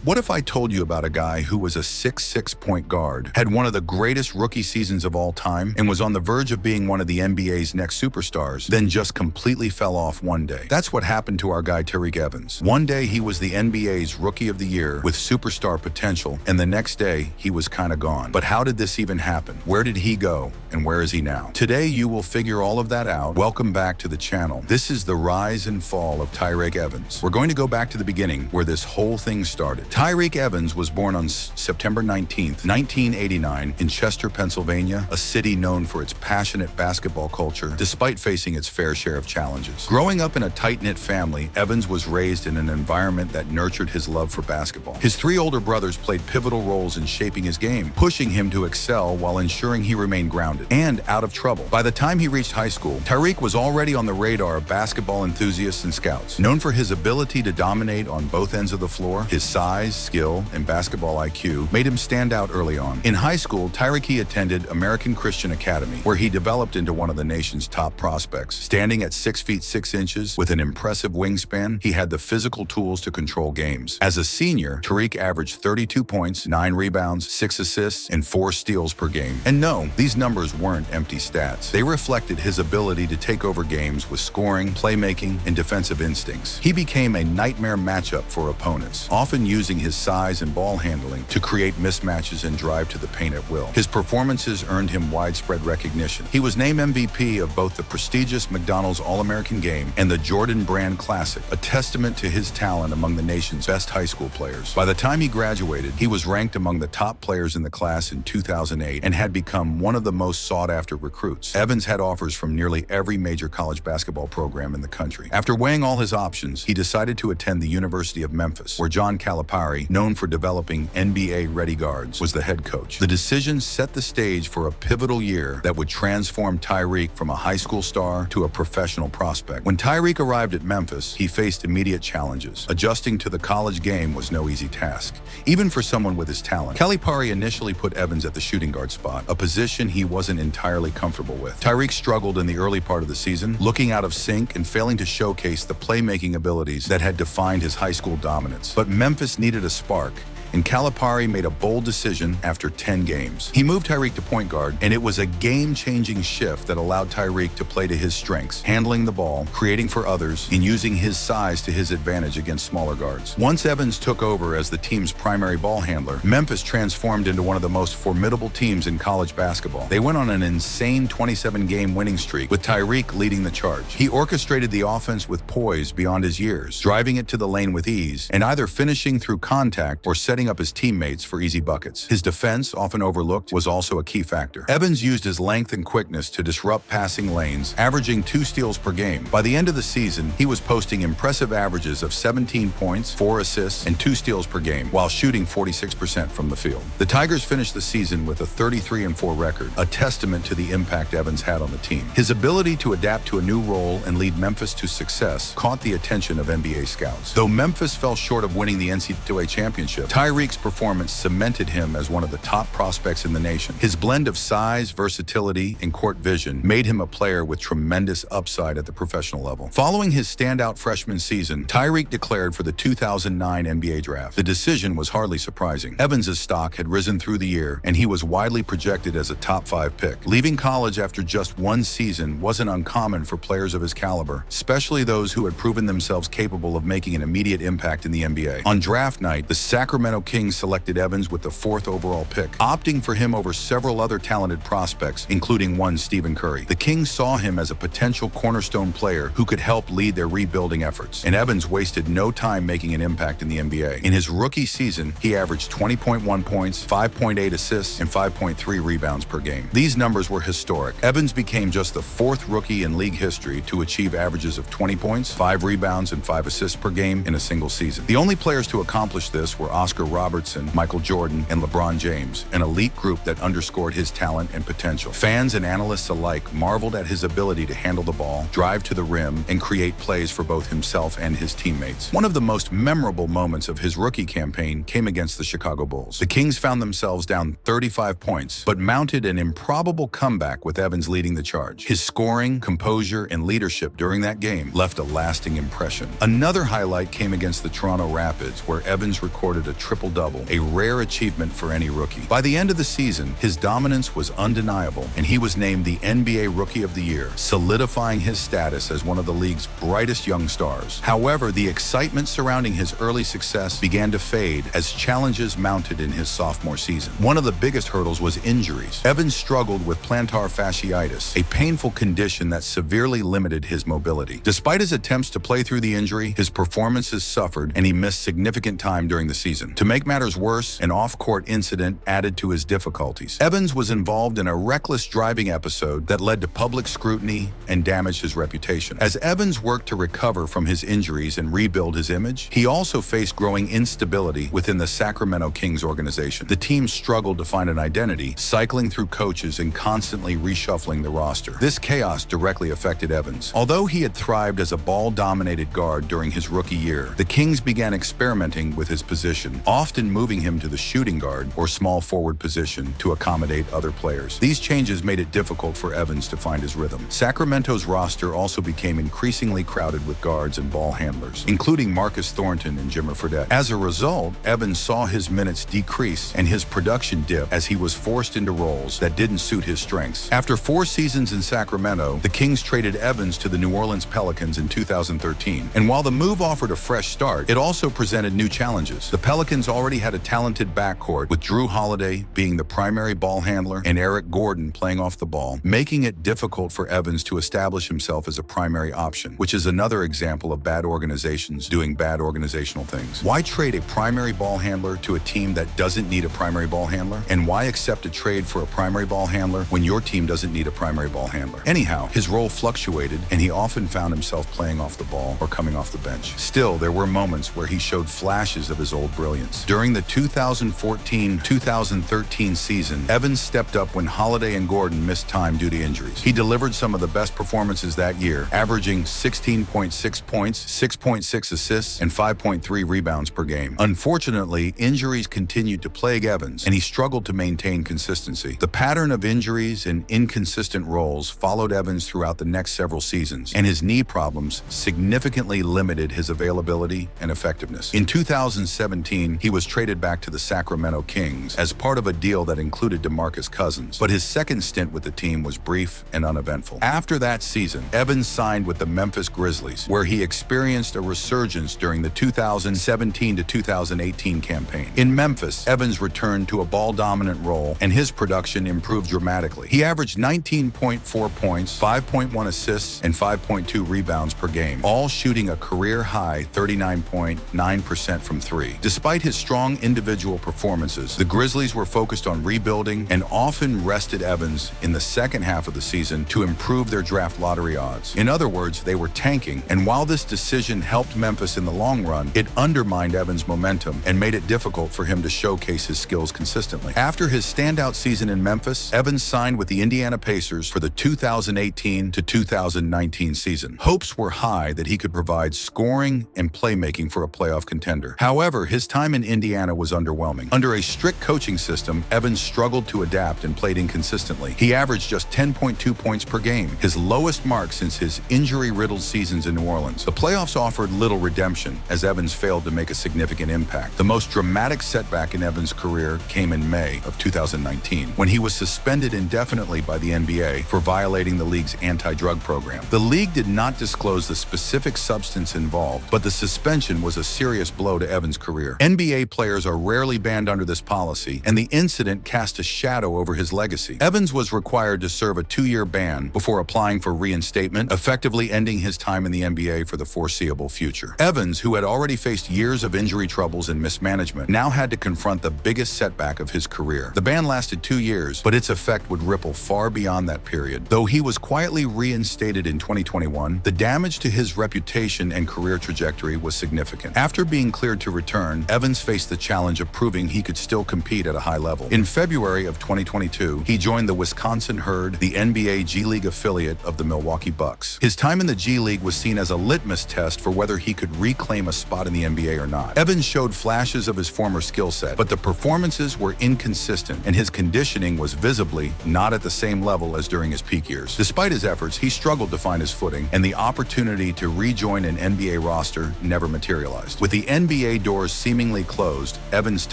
What if I told you about a guy who was a 6'6" point guard, had one of the greatest rookie seasons of all time, and was on the verge of being one of the NBA's next superstars, then just completely fell off one day? That's what happened to our guy Tyreke Evans. One day he was the NBA's Rookie of the Year with superstar potential, and the next day he was kinda gone. But how did this even happen? Where did he go, and where is he now? Today you will figure all of that out. Welcome back to the channel. This is the rise and fall of Tyreke Evans. We're going to go back to the beginning, where this whole thing started. Tyreke Evans was born on September 19th, 1989 in Chester, Pennsylvania, a city known for its passionate basketball culture, despite facing its fair share of challenges. Growing up in a tight-knit family, Evans was raised in an environment that nurtured his love for basketball. His three older brothers played pivotal roles in shaping his game, pushing him to excel while ensuring he remained grounded and out of trouble. By the time he reached high school, Tyreke was already on the radar of basketball enthusiasts and scouts. Known for his ability to dominate on both ends of the floor, his size, skill, and basketball IQ made him stand out early on. In high school, Tyreke attended American Christian Academy, where he developed into one of the nation's top prospects. Standing at 6 feet 6 inches with an impressive wingspan, he had the physical tools to control games. As a senior, Tyreke averaged 32 points, 9 rebounds, 6 assists, and 4 steals per game. And no, these numbers weren't empty stats. They reflected his ability to take over games with scoring, playmaking, and defensive instincts. He became a nightmare matchup for opponents, often using his size and ball handling to create mismatches and drive to the paint at will. His performances earned him widespread recognition. He was named MVP of both the prestigious McDonald's All-American Game and the Jordan Brand Classic, a testament to his talent among the nation's best high school players. By the time he graduated, he was ranked among the top players in the class in 2008 and had become one of the most sought-after recruits. Evans had offers from nearly every major college basketball program in the country. After weighing all his options, he decided to attend the University of Memphis, where John Calipari, known for developing NBA-ready guards, was the head coach. The decision set the stage for a pivotal year that would transform Tyreke from a high school star to a professional prospect. When Tyreke arrived at Memphis, he faced immediate challenges. Adjusting to the college game was no easy task, even for someone with his talent. Calipari initially put Evans at the shooting guard spot, a position he wasn't entirely comfortable with. Tyreke struggled in the early part of the season, looking out of sync and failing to showcase the playmaking abilities that had defined his high school dominance. But Memphis needed a spark, and Calipari made a bold decision after 10 games. He moved Tyreke to point guard, and it was a game-changing shift that allowed Tyreke to play to his strengths, handling the ball, creating for others, and using his size to his advantage against smaller guards. Once Evans took over as the team's primary ball handler, Memphis transformed into one of the most formidable teams in college basketball. They went on an insane 27-game winning streak, with Tyreke leading the charge. He orchestrated the offense with poise beyond his years, driving it to the lane with ease, and either finishing through contact or setting up his teammates for easy buckets. His defense, often overlooked, was also a key factor. Evans used his length and quickness to disrupt passing lanes, averaging 2 steals per game. By the end of the season, he was posting impressive averages of 17 points, 4 assists, and 2 steals per game, while shooting 46% from the field. The Tigers finished the season with a 33-4 record, a testament to the impact Evans had on the team. His ability to adapt to a new role and lead Memphis to success caught the attention of NBA scouts. Though Memphis fell short of winning the NCAA championship, Tyreke's performance cemented him as one of the top prospects in the nation. His blend of size, versatility, and court vision made him a player with tremendous upside at the professional level. Following his standout freshman season, Tyreke declared for the 2009 NBA draft. The decision was hardly surprising. Evans' stock had risen through the year, and he was widely projected as a top 5 pick. Leaving college after just 1 season wasn't uncommon for players of his caliber, especially those who had proven themselves capable of making an immediate impact in the NBA. On draft night, the Sacramento Kings selected Evans with the 4th overall pick, opting for him over several other talented prospects, including one Stephen Curry. The Kings saw him as a potential cornerstone player who could help lead their rebuilding efforts, and Evans wasted no time making an impact in the NBA. In his rookie season, he averaged 20.1 points, 5.8 assists, and 5.3 rebounds per game. These numbers were historic. Evans became just the 4th rookie in league history to achieve averages of 20 points, 5 rebounds, and 5 assists per game in a single season. The only players to accomplish this were Oscar Robertson, Michael Jordan, and LeBron James, an elite group that underscored his talent and potential. Fans and analysts alike marveled at his ability to handle the ball, drive to the rim, and create plays for both himself and his teammates. One of the most memorable moments of his rookie campaign came against the Chicago Bulls. The Kings found themselves down 35 points, but mounted an improbable comeback with Evans leading the charge. His scoring, composure, and leadership during that game left a lasting impression. Another highlight came against the Toronto Rapids, where Evans recorded a triple triple-double, a rare achievement for any rookie. By the end of the season, his dominance was undeniable, and he was named the NBA Rookie of the Year, solidifying his status as one of the league's brightest young stars. However, the excitement surrounding his early success began to fade as challenges mounted in his sophomore season. One of the biggest hurdles was injuries. Evans struggled with plantar fasciitis, a painful condition that severely limited his mobility. Despite his attempts to play through the injury, his performances suffered and he missed significant time during the season. To make matters worse, an off-court incident added to his difficulties. Evans was involved in a reckless driving episode that led to public scrutiny and damaged his reputation. As Evans worked to recover from his injuries and rebuild his image, he also faced growing instability within the Sacramento Kings organization. The team struggled to find an identity, cycling through coaches and constantly reshuffling the roster. This chaos directly affected Evans. Although he had thrived as a ball-dominated guard during his rookie year, the Kings began experimenting with his position, often moving him to the shooting guard or small forward position to accommodate other players. These changes made it difficult for Evans to find his rhythm. Sacramento's roster also became increasingly crowded with guards and ball handlers, including Marcus Thornton and Jimmer Fredette. As a result, Evans saw his minutes decrease and his production dip as he was forced into roles that didn't suit his strengths. After 4 seasons in Sacramento, the Kings traded Evans to the New Orleans Pelicans in 2013. And while the move offered a fresh start, it also presented new challenges. The Pelicans already had a talented backcourt, with Drew Holiday being the primary ball handler and Eric Gordon playing off the ball, making it difficult for Evans to establish himself as a primary option, which is another example of bad organizations doing bad organizational things. Why trade a primary ball handler to a team that doesn't need a primary ball handler? And why accept a trade for a primary ball handler when your team doesn't need a primary ball handler? Anyhow, his role fluctuated, and he often found himself playing off the ball or coming off the bench. Still, there were moments where he showed flashes of his old brilliance. During the 2014-2013 season, Evans stepped up when Holiday and Gordon missed time due to injuries. He delivered some of the best performances that year, averaging 16.6 points, 6.6 assists, and 5.3 rebounds per game. Unfortunately, injuries continued to plague Evans, and he struggled to maintain consistency. The pattern of injuries and inconsistent roles followed Evans throughout the next several seasons, and his knee problems significantly limited his availability and effectiveness. In 2017, he was traded back to the Sacramento Kings as part of a deal that included DeMarcus Cousins, but his second stint with the team was brief and uneventful. After that season, Evans signed with the Memphis Grizzlies, where he experienced a resurgence during the 2017 to 2018 campaign. In Memphis, Evans returned to a ball-dominant role, and his production improved dramatically. He averaged 19.4 points, 5.1 assists, and 5.2 rebounds per game, all shooting a career-high 39.9% from three. Despite his strong individual performances, the Grizzlies were focused on rebuilding and often rested Evans in the second half of the season to improve their draft lottery odds. In other words, they were tanking, and while this decision helped Memphis in the long run, it undermined Evans' momentum and made it difficult for him to showcase his skills consistently. After his standout season in Memphis, Evans signed with the Indiana Pacers for the 2018 to 2019 season. Hopes were high that he could provide scoring and playmaking for a playoff contender. However, his time in Indiana was underwhelming. Under a strict coaching system, Evans struggled to adapt and played inconsistently. He averaged just 10.2 points per game, his lowest mark since his injury-riddled seasons in New Orleans. The playoffs offered little redemption as Evans failed to make a significant impact. The most dramatic setback in Evans' career came in May of 2019, when he was suspended indefinitely by the NBA for violating the league's anti-drug program. The league did not disclose the specific substance involved, but the suspension was a serious blow to Evans' career. NBA players are rarely banned under this policy, and the incident cast a shadow over his legacy. Evans was required to serve a 2-year ban before applying for reinstatement, effectively ending his time in the NBA for the foreseeable future. Evans, who had already faced years of injury troubles and mismanagement, now had to confront the biggest setback of his career. The ban lasted 2 years, but its effect would ripple far beyond that period. Though he was quietly reinstated in 2021, the damage to his reputation and career trajectory was significant. After being cleared to return, Evans faced the challenge of proving he could still compete at a high level. In February of 2022, he joined the Wisconsin Herd, the NBA G League affiliate of the Milwaukee Bucks. His time in the G League was seen as a litmus test for whether he could reclaim a spot in the NBA or not. Evans showed flashes of his former skill set, but the performances were inconsistent, and his conditioning was visibly not at the same level as during his peak years. Despite his efforts, he struggled to find his footing, and the opportunity to rejoin an NBA roster never materialized. With the NBA doors seemingly closed, Evans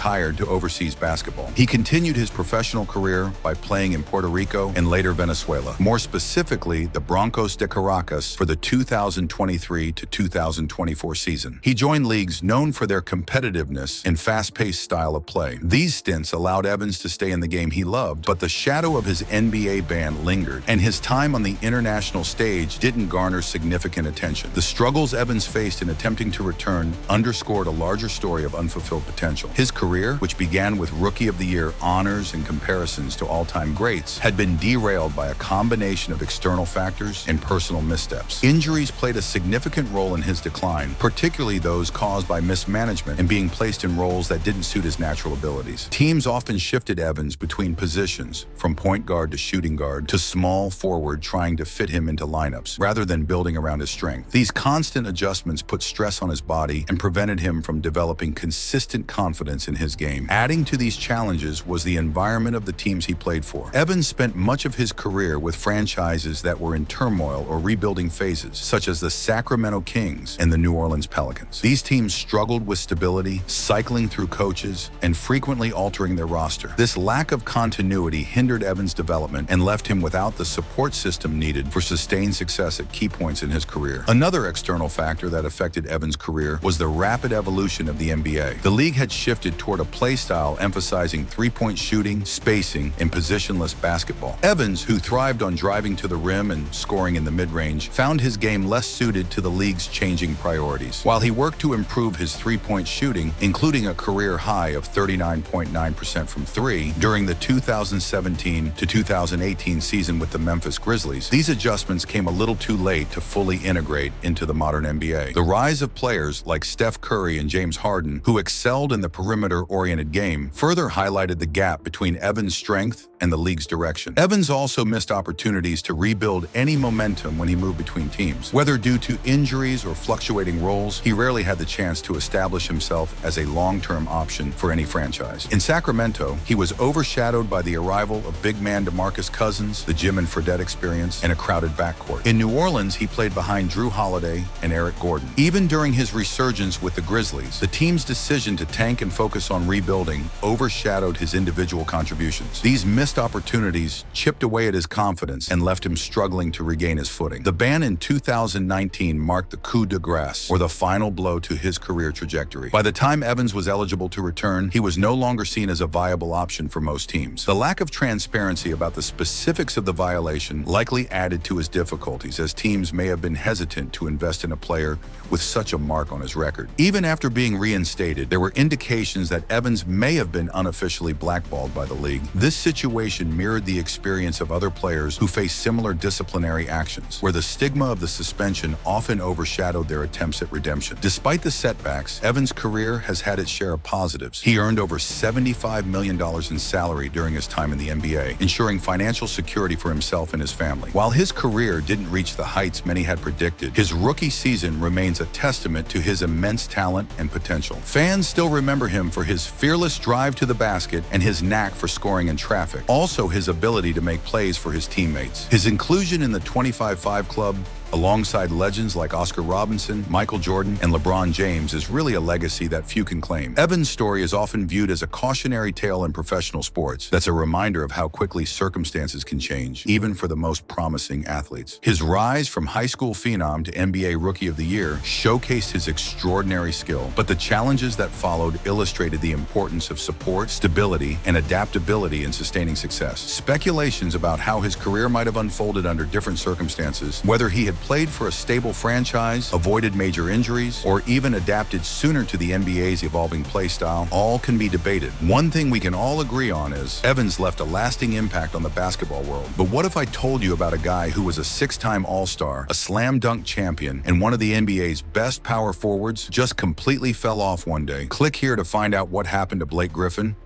retired to overseas basketball. He continued his professional career by playing in Puerto Rico and later Venezuela, more specifically the Broncos de Caracas for the 2023 to 2024 season. He joined leagues known for their competitiveness and fast-paced style of play. These stints allowed Evans to stay in the game he loved, but the shadow of his NBA ban lingered, and his time on the international stage didn't garner significant attention. The struggles Evans faced in attempting to return underscored a larger story of unfulfilled potential. His career, which began with Rookie of the Year honors and comparisons to all-time greats, had been derailed by a combination of external factors and personal missteps. Injuries played a significant role in his decline, particularly those caused by mismanagement and being placed in roles that didn't suit his natural abilities. Teams often shifted Evans between positions, from point guard to shooting guard to small forward, trying to fit him into lineups, rather than building around his strength. These constant adjustments put stress on his body and prevented him from developing consistent confidence in his game. Adding to these challenges was the environment of the teams he played for. Evans spent much of his career with franchises that were in turmoil or rebuilding phases, such as the Sacramento Kings and the New Orleans Pelicans. These teams struggled with stability, cycling through coaches, and frequently altering their roster. This lack of continuity hindered Evans' development and left him without the support system needed for sustained success at key points in his career. Another external factor that affected Evans' career was the rapid evolution of the NBA. The league had shifted toward a play style emphasizing three-point shooting, spacing, and positionless basketball. Evans, who thrived on driving to the rim and scoring in the mid-range, found his game less suited to the league's changing priorities. While he worked to improve his three-point shooting, including a career high of 39.9% from three during the 2017 to 2018 season with the Memphis Grizzlies, these adjustments came a little too late to fully integrate into the modern NBA. The rise of players like Steph Curry and James Harden, who excelled in the perimeter-oriented game, further highlighted the gap between Evans' strength and the league's direction. Evans also missed opportunities to rebuild any momentum when he moved between teams. Whether due to injuries or fluctuating roles, he rarely had the chance to establish himself as a long-term option for any franchise. In Sacramento, he was overshadowed by the arrival of big man DeMarcus Cousins, the Jim and Fredette experience, and a crowded backcourt. In New Orleans, he played behind Drew Holiday and Eric Gordon. Even during his resurgence with the Grizzlies, the team's decision to tank and focus on rebuilding overshadowed his individual contributions. These missed opportunities chipped away at his confidence and left him struggling to regain his footing. The ban in 2019 marked the coup de grace, or the final blow to his career trajectory. By the time Evans was eligible to return, he was no longer seen as a viable option for most teams. The lack of transparency about the specifics of the violation likely added to his difficulties, as teams may have been hesitant to invest in a player with such a mark on his record. Even after being reinstated, there were indications that Evans may have been unofficially blackballed by the league. This situation mirrored the experience of other players who faced similar disciplinary actions, where the stigma of the suspension often overshadowed their attempts at redemption. Despite the setbacks, Evans' career has had its share of positives. He earned over $75 million in salary during his time in the NBA, ensuring financial security for himself and his family. While his career didn't reach the heights many had predicted, his rookie season remains a testament to his immense talent and potential. Fans still remember him for his fearless drive to the basket and his knack for scoring in traffic, also his ability to make plays for his teammates. His inclusion in the 25-5 club, alongside legends like Oscar Robinson, Michael Jordan, and LeBron James, is really a legacy that few can claim. Evans' story is often viewed as a cautionary tale in professional sports that's a reminder of how quickly circumstances can change, even for the most promising athletes. His rise from high school phenom to NBA Rookie of the Year showcased his extraordinary skill, but the challenges that followed illustrated the importance of support, stability, and adaptability in sustaining success. Speculations about how his career might have unfolded under different circumstances, whether he had played for a stable franchise, avoided major injuries, or even adapted sooner to the NBA's evolving play style, all can be debated. One thing we can all agree on is Evans left a lasting impact on the basketball world. But what if I told you about a guy who was a six-time All-Star, a slam dunk champion, and one of the NBA's best power forwards just completely fell off one day? Click here to find out what happened to Blake Griffin